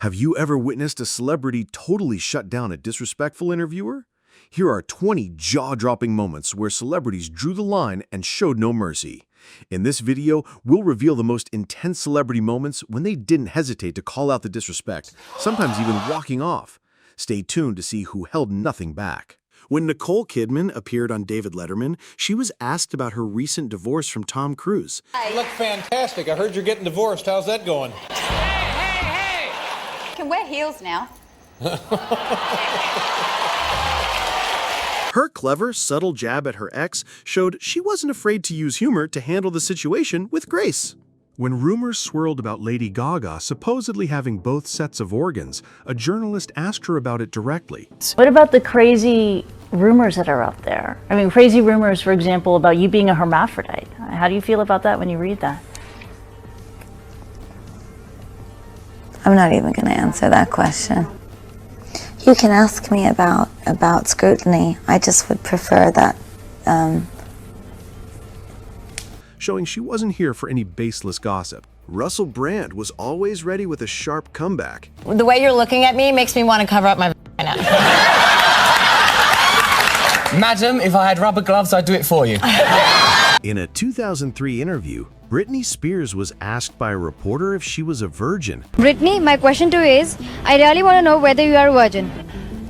Have you ever witnessed a celebrity totally shut down a disrespectful interviewer? Here are 20 jaw-dropping moments where celebrities drew the line and showed no mercy. In this video, we'll reveal the most intense celebrity moments when they didn't hesitate to call out the disrespect, sometimes even walking off. Stay tuned to see who held nothing back. When Nicole Kidman appeared on David Letterman, she was asked about her recent divorce from Tom Cruise. You look fantastic. I heard you're getting divorced. How's that going? Hey! Can wear heels now. Her clever, subtle jab at her ex showed she wasn't afraid to use humor to handle the situation with grace. When rumors swirled about Lady Gaga supposedly having both sets of organs, a journalist asked her about it directly. What about the crazy rumors that are out there? I mean, crazy rumors, for example, about you being a hermaphrodite. How do you feel about that when you read that? I'm not even going to answer that question. You can ask me about scrutiny. I just would prefer that. Showing she wasn't here for any baseless gossip. Russell Brand was always ready with a sharp comeback. The way you're looking at me makes me want to cover up my vagina. Madam, if I had rubber gloves, I'd do it for you. In a 2003 interview, Britney Spears was asked by a reporter if she was a virgin. Britney, my question to you is, I really want to know whether you are a virgin.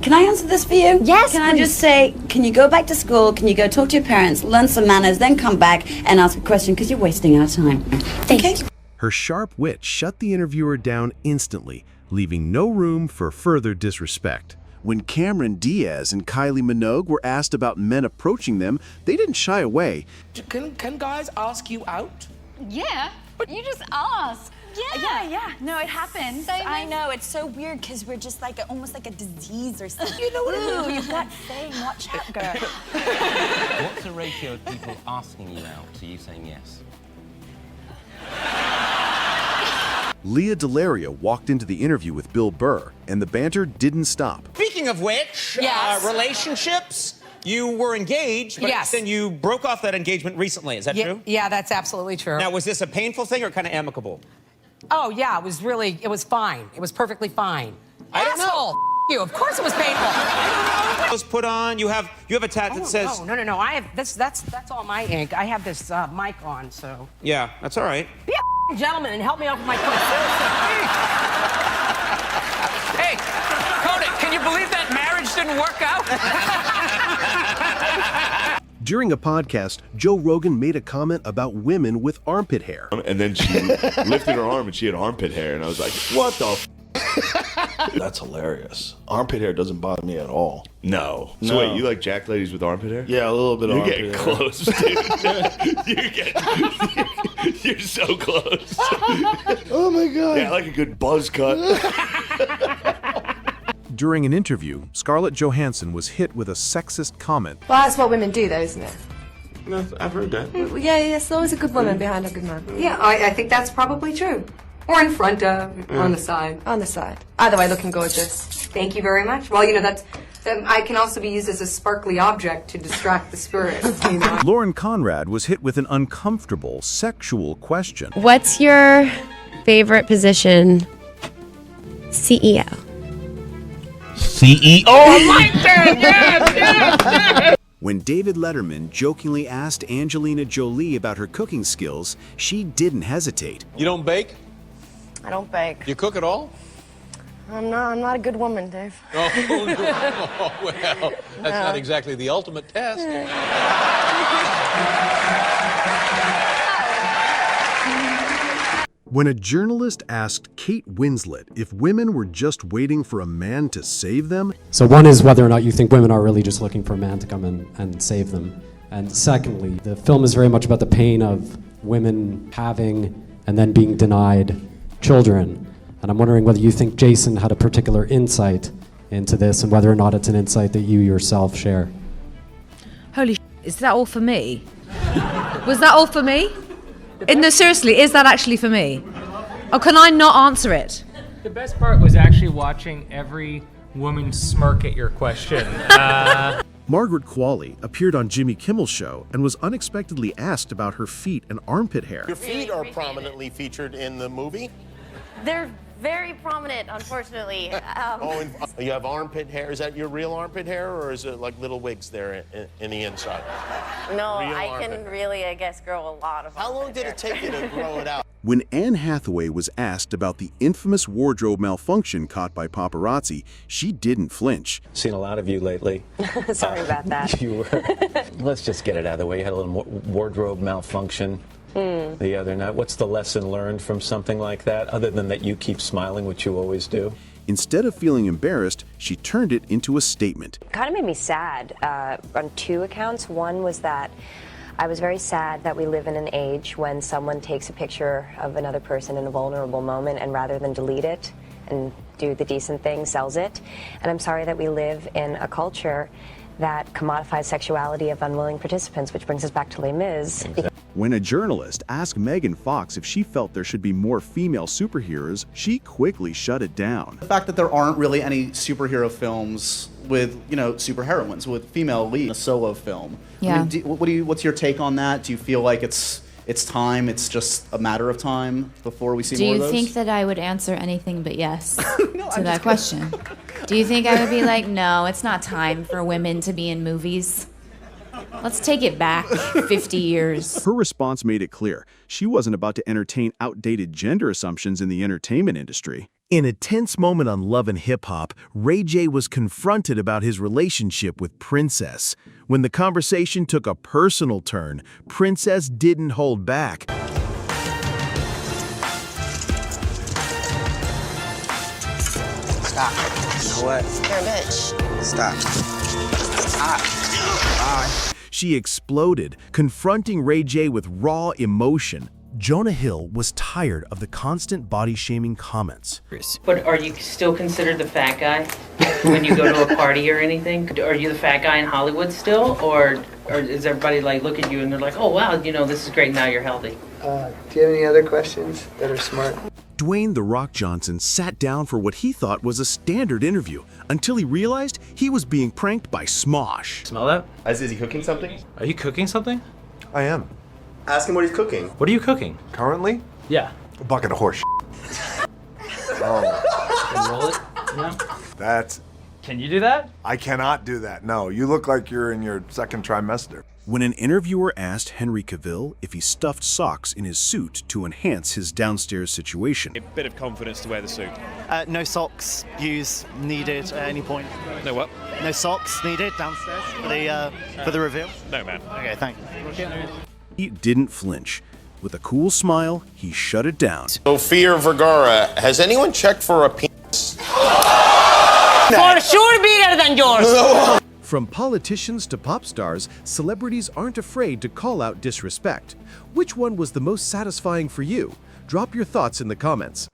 Can I answer this for you? Yes, Can please. I just say, can you go back to school, can you go talk to your parents, learn some manners, then come back and ask a question because you're wasting our time. Okay? Her sharp wit shut the interviewer down instantly, leaving no room for further disrespect. When Cameron Diaz and Kylie Minogue were asked about men approaching them, they didn't shy away. Can guys ask you out? Yeah, but you just ask. Yeah. No, it happens. Same I as- know, it's so weird because we're just like almost like a disease or something. You know what I mean? You've got saying, watch out, girl. What's the ratio of people asking you out to you saying yes? Leah Delaria walked into the interview with Bill Burr, and the banter didn't stop. Speaking of which, Yes. relationships, you were engaged, but Yes. then you broke off that engagement recently. Is that true? Yeah, that's absolutely true. Now, was this a painful thing or kind of amicable? Oh, yeah, it was fine. It was perfectly fine. I don't know. Asshole, you. Of course it was painful. Was put on. You have a tat that says. No. I have that's all my ink. I have this mic on, so. Yeah, that's all right. Be a gentleman and help me out with my point. Hey, Kodak, can you believe that marriage didn't work out? During a podcast, Joe Rogan made a comment about women with armpit hair. And then she lifted her arm and she had armpit hair, and I was like, what the f? That's hilarious. Armpit hair doesn't bother me at all. No. So No. wait, you like jack ladies with armpit hair? Yeah, a little bit of You're armpit getting hair. close, dude. You're so close. Oh my God. Yeah, I like a good buzz cut. During an interview, Scarlett Johansson was hit with a sexist comment. Well, that's what women do, though, isn't it? No, I've heard that. Yeah, there's always a good woman behind a good man. Yeah, I think that's probably true. Or in front of, or on the side. On the side. Either way, looking gorgeous. Thank you very much. Well, I can also be used as a sparkly object to distract the spirits. You know? Lauren Conrad was hit with an uncomfortable sexual question. What's your favorite position? CEO. CEO. I like that! Yes! When David Letterman jokingly asked Angelina Jolie about her cooking skills, she didn't hesitate. You don't bake? I don't bake. You cook at all? I'm not a good woman, Dave. Oh, no. Well, that's not exactly the ultimate test. When a journalist asked Kate Winslet if women were just waiting for a man to save them, So one is whether or not you think women are really just looking for a man to come in and save them. And secondly, the film is very much about the pain of women having and then being denied children. And I'm wondering whether you think Jason had a particular insight into this and whether or not it's an insight that you yourself share. Holy is that all for me? Was that all for me? No, seriously, is that actually for me? Or can I not answer it? The best part was actually watching every woman smirk at your question. Margaret Qualley appeared on Jimmy Kimmel's show and was unexpectedly asked about her feet and armpit hair. Your feet are prominently featured in the movie. They're very prominent, unfortunately. You have armpit hair. Is that your real armpit hair, or is it like little wigs there in the inside? No, Real I armpit. can really, I guess, grow a lot of. How long did it take you to grow it out? When Anne Hathaway was asked about the infamous wardrobe malfunction caught by paparazzi, she didn't flinch. Seen a lot of you lately. Sorry about that. You were. Let's just get it out of the way. You had a little wardrobe malfunction the other night. What's the lesson learned from something like that, other than that you keep smiling, which you always do? Instead of feeling embarrassed, she turned it into a statement. Kind of made me sad on two accounts. One was that I was very sad that we live in an age when someone takes a picture of another person in a vulnerable moment and rather than delete it and do the decent thing, sells it. And I'm sorry that we live in a culture that commodifies sexuality of unwilling participants, which brings us back to Les Mis. When a journalist asked Megan Fox if she felt there should be more female superheroes, she quickly shut it down. The fact that there aren't really any superhero films with, superheroines, with female lead in a solo film. Yeah. I mean, what's your take on that? Do you feel like it's time, it's just a matter of time before we see more of those? Do you think that I would answer anything but yes to that question? Do you think I would be like, no, it's not time for women to be in movies? Let's take it back 50 years. Her response made it clear she wasn't about to entertain outdated gender assumptions in the entertainment industry. In a tense moment on Love and Hip Hop, Ray J was confronted about his relationship with Princess. When the conversation took a personal turn, Princess didn't hold back. Stop. You know what? You're a bitch. Stop. Bye. She exploded, confronting Ray J with raw emotion. Jonah Hill was tired of the constant body-shaming comments. But are you still considered the fat guy when you go to a party or anything? Are you the fat guy in Hollywood still? Or is everybody like look at you and they're like, oh wow, this is great, now you're healthy? Do you have any other questions that are smart? Dwayne "The Rock" Johnson sat down for what he thought was a standard interview until he realized he was being pranked by Smosh. Smell that? Is he cooking something? Are you cooking something? I am. Ask him what he's cooking. What are you cooking? Currently? Yeah. A bucket of horse. Can you roll it? No? Can you do that? I cannot do that. No, you look like you're in your second trimester. When an interviewer asked Henry Cavill if he stuffed socks in his suit to enhance his downstairs situation. A bit of confidence to wear the suit. No socks used needed at any point. No what? No socks needed downstairs for the reveal? No, man. Okay, thank you. He didn't flinch. With a cool smile, he shut it down. Sofia Vergara, has anyone checked for a penis? For sure be better than yours. From politicians to pop stars, celebrities aren't afraid to call out disrespect. Which one was the most satisfying for you? Drop your thoughts in the comments.